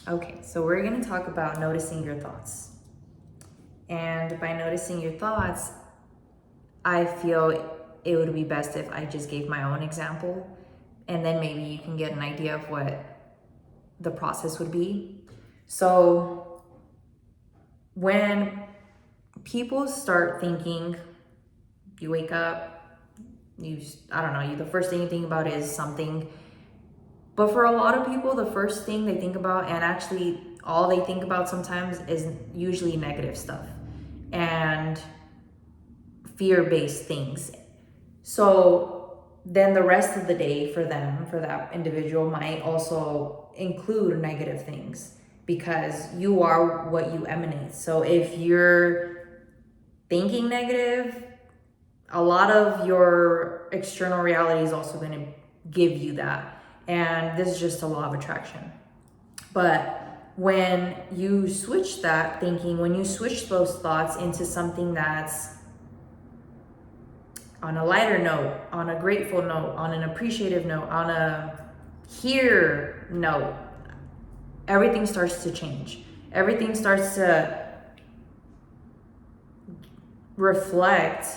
Okay, so we're going to talk about noticing your thoughts. And by noticing your thoughts, I feel it would be best if I just gave my own example, and then maybe you can get an idea of what the process would be. So, when people start thinking, you wake up, I don't know, the first thing you think about is something. But for a lot of people, the first thing they think about, and actually all they think about sometimes, is usually negative stuff and fear-based things. So then the rest of the day for them, for that individual, might also include negative things because you are what you emanate. So if you're thinking negative, a lot of your external reality is also going to give you that. And this is just a law of attraction. But when you switch that thinking, when you switch those thoughts into something that's on a lighter note, on a grateful note, on an appreciative note, on a here note, everything starts to change. Everything starts to reflect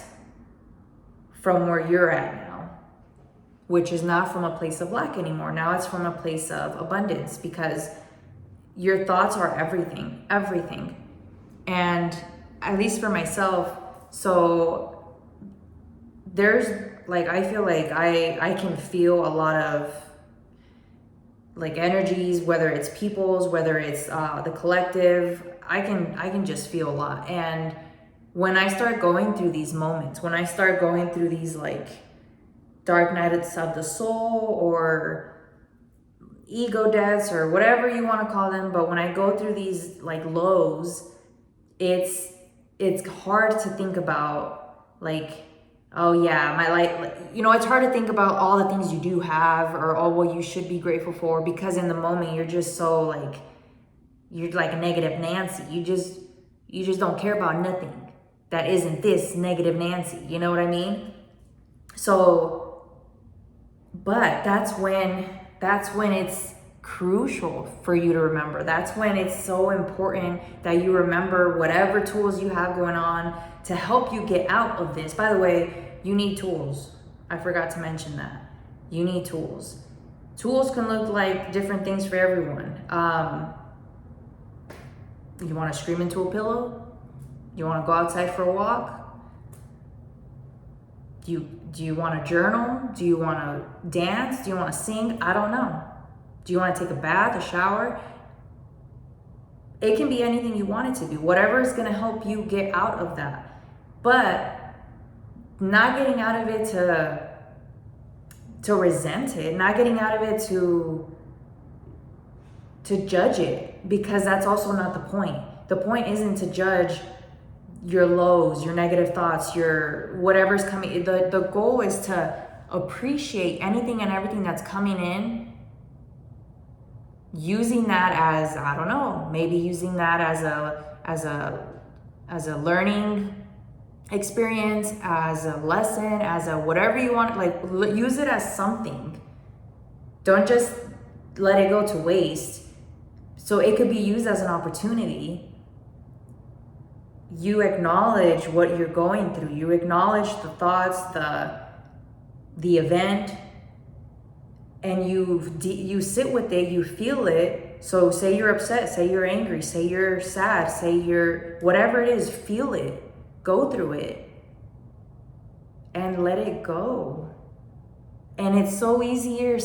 from where you're at now, which is not from a place of lack anymore. Now it's from a place of abundance, because your thoughts are everything. And at least for myself, so there's like, I feel like I can feel a lot of like energies, whether it's people's, whether it's the collective. I can just feel a lot. And when I start going through these moments, when I start going through these like dark nights of the soul or ego deaths or whatever you want to call them, but when I go through these like lows, it's hard to think about like, oh yeah, my life, it's hard to think about all the things you do have, or oh well, you should be grateful for, because in the moment you're just so like, you're like a negative Nancy. You just don't care about nothing that isn't this negative Nancy. You know what I mean? So, but that's when it's crucial for you to remember. That's when it's so important that you remember whatever tools you have going on to help you get out of this. By the way, you need tools. I forgot to mention that. You need tools. Tools can look like different things for everyone. You want to scream into a pillow? You want to go outside for a walk? Do you want to journal? Do you want to dance? Do you want to sing? I don't know. Do you want to take a bath, a shower? It can be anything you want it to be. Whatever is going to help you get out of that. But not getting out of it to resent it, not getting out of it to judge it, because that's also not the point. The point isn't to judge your lows, your negative thoughts, your whatever's coming. The goal is to appreciate anything and everything that's coming in, using that as, I don't know, maybe using that as a learning experience, as a lesson, as a whatever you want. Like, use it as something. Don't just let it go to waste. So it could be used as an opportunity. You acknowledge what you're going through. You acknowledge the thoughts, the event, and you sit with it, you feel it. So say you're upset, say you're angry, say you're sad, say you're whatever it is, feel it, go through it, and let it go. And it's easier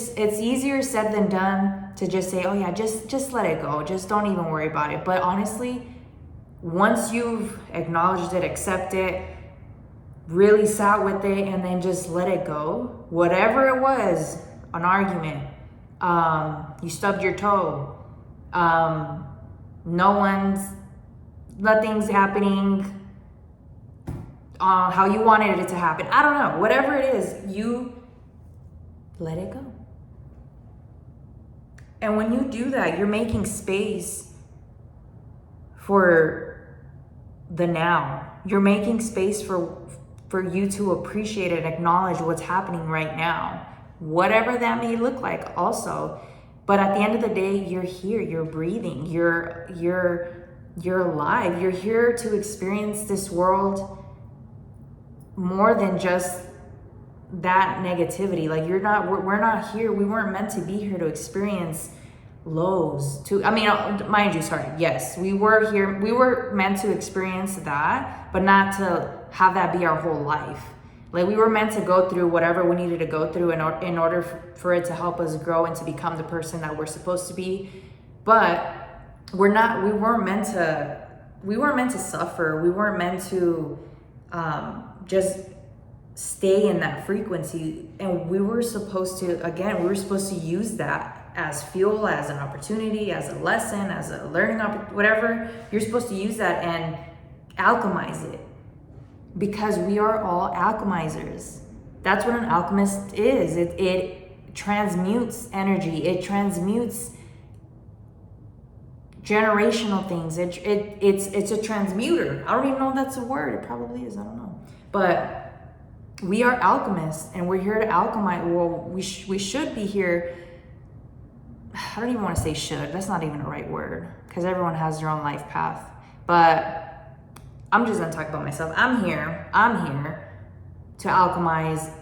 said than done to just say, oh yeah, just let it go, just don't even worry about it. But honestly, once you've acknowledged it, accept it, really sat with it, and then just let it go, whatever it was, an argument, you stubbed your toe, nothing's happening how you wanted it to happen, I don't know, whatever it is, you let it go. And when you do that, you're making space for the now. You're making space for you to appreciate and acknowledge what's happening right now, whatever that may look like. Also, But at the end of the day, you're here, you're breathing, you're alive. You're here to experience this world more than just that negativity. Like we're not here. We weren't meant to be here to experience lows mind you, sorry, yes, we were here, we were meant to experience that, but not to have that be our whole life. Like we were meant to go through whatever we needed to go through in order for it to help us grow and to become the person that we're supposed to be. But we weren't meant to suffer. We weren't meant to just stay in that frequency. And we were supposed to use that as fuel, as an opportunity, as a lesson, as a learning whatever. You're supposed to use that and alchemize it, because we are all alchemizers. That's what an alchemist is. It transmutes energy. It transmutes generational things. It's a transmuter. I don't even know if that's a word. It probably is. I don't know. But we are alchemists, and we're here to alchemize. Well, we should be here. I don't even want to say should. That's not even the right word, because everyone has their own life path. But I'm just gonna talk about myself. I'm here to alchemize,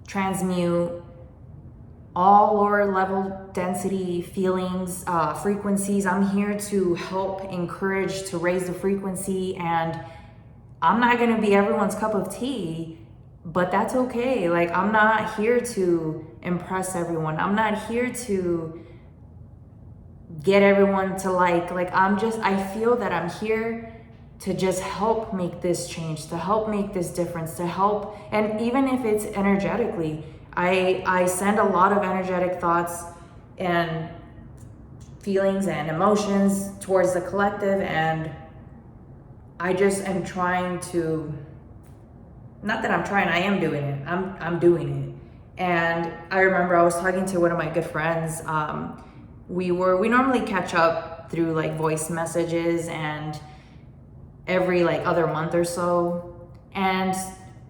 transmute all lower level density feelings, frequencies. I'm here to help encourage, to raise the frequency. And I'm not gonna be everyone's cup of tea, but that's okay. Like, I'm not here to impress everyone. I'm not here to get everyone to I feel that I'm here to just help make this change, to help make this difference, to help. And even if it's energetically, I send a lot of energetic thoughts and feelings and emotions towards the collective, and I just am trying to, not that I'm trying, I am doing it. I'm doing it. And I remember I was talking to one of my good friends. We normally catch up through like voice messages and every like other month or so. And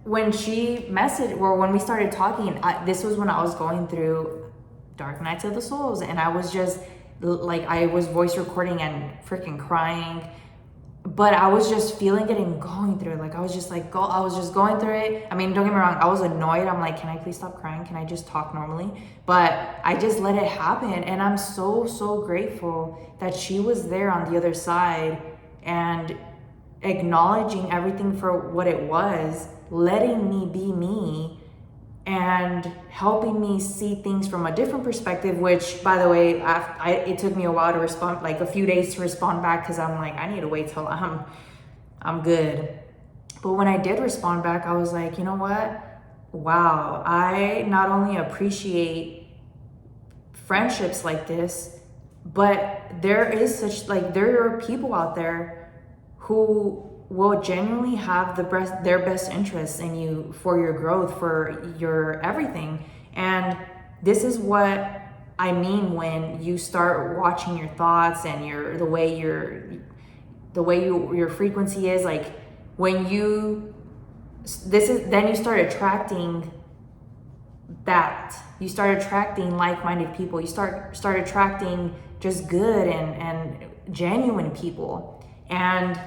when she messaged, or when we started talking, this was when I was going through Dark Nights of the Souls, and I was just like, I was voice recording and freaking crying, but I was just feeling it and going through it. Like I was just going through it. I mean, don't get me wrong, I was annoyed. I'm like, can I please stop crying? Can I just talk normally? But I just let it happen. And I'm so grateful that she was there on the other side and acknowledging everything for what it was, letting me be me, and helping me see things from a different perspective, which, by the way, it took me a while to respond, like a few days to respond back, because I'm like, I need to wait till I'm good. But when I did respond back, I was like, you know what? Wow, I not only appreciate friendships like this, but there are people out there who will genuinely have their best interests in you, for your growth, for your everything. And this is what I mean then you start watching your thoughts and the way your frequency is. Like when then you start attracting that. You start attracting like-minded people. You start attracting just good and genuine people. And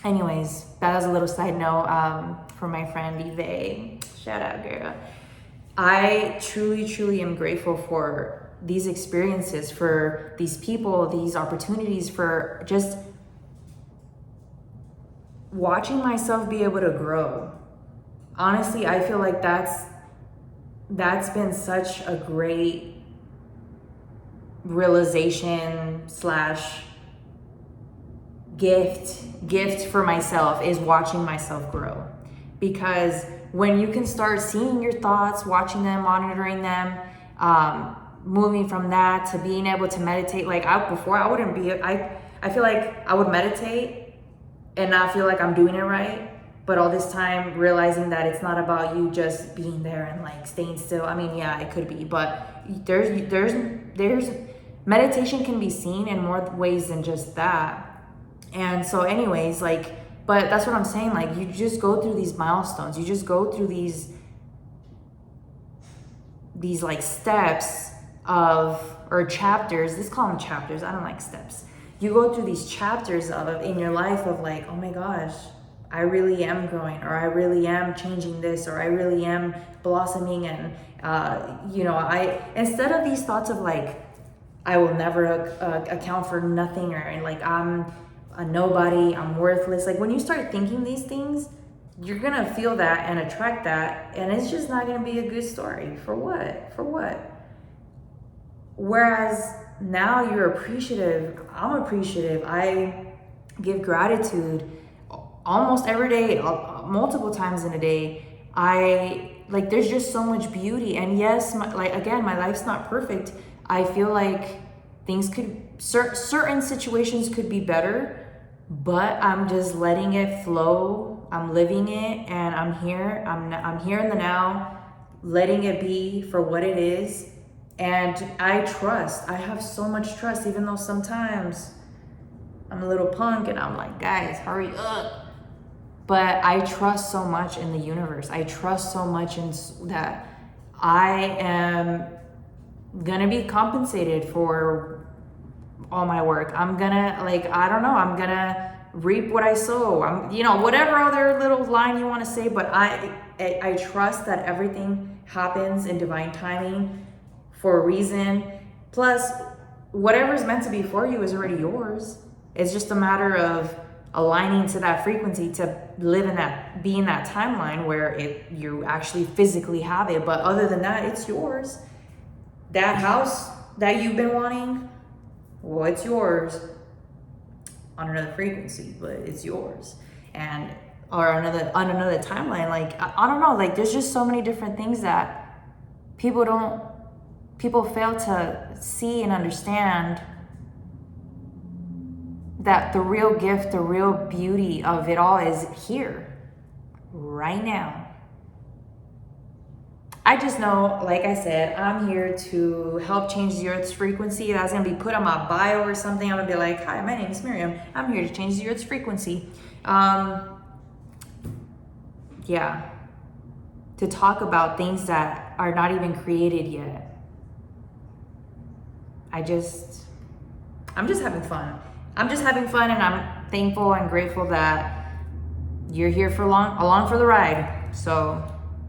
anyways, that was a little side note from my friend Yve. Shout out, girl. I truly am grateful for these experiences, for these people, these opportunities, for just watching myself be able to grow. Honestly, I feel like that's been such a great realization / gift for myself, is watching myself grow. Because when you can start seeing your thoughts, watching them, monitoring them, moving from that to being able to meditate. Like I feel like I would meditate and not feel like I'm doing it right, but all this time realizing that it's not about you just being there and like staying still. I mean, yeah, it could be, but there's meditation can be seen in more ways than just that. And so anyways, but that's what I'm saying. Like, you just go through these milestones. You just go through these like steps of, or chapters. Let's call them chapters. I don't like steps. You go through these chapters in your life of like, oh my gosh, I really am growing, or I really am changing this, or I really am blossoming. And, instead of these thoughts of like, I will never account for nothing, or like I'm a nobody, I'm worthless. Like when you start thinking these things, you're gonna feel that and attract that, and it's just not gonna be a good story. For what? For what? Whereas now you're appreciative. I'm appreciative. I give gratitude almost every day, multiple times in a day. There's just so much beauty. And yes, my life's not perfect. I feel like certain situations could be better, but I'm just letting it flow. I'm living it, and I'm here. I'm here in the now, letting it be for what it is. And I trust. I have so much trust, even though sometimes I'm a little punk and I'm like, guys, hurry up. But I trust so much in the universe. I trust so much in that I am gonna be compensated for all my work. I'm gonna, I'm gonna reap what I sow. Whatever other little line you want to say, but I trust that everything happens in divine timing for a reason. Plus, whatever's meant to be for you is already yours. It's just a matter of aligning to that frequency to be in that timeline where you actually physically have it. But other than that, it's yours. That house that you've been wanting, well, it's yours on another frequency, but it's yours. Or on another timeline. I don't know, there's just so many different things that people fail to see and understand, that the real gift, the real beauty of it all is here, right now. I just know, like I said, I'm here to help change the Earth's frequency. That's going to be put on my bio or something. I'm going to be like, hi, my name is Miriam. I'm here to change the Earth's frequency. To talk about things that are not even created yet. I'm just having fun. I'm just having fun, and I'm thankful and grateful that you're here along for the ride. So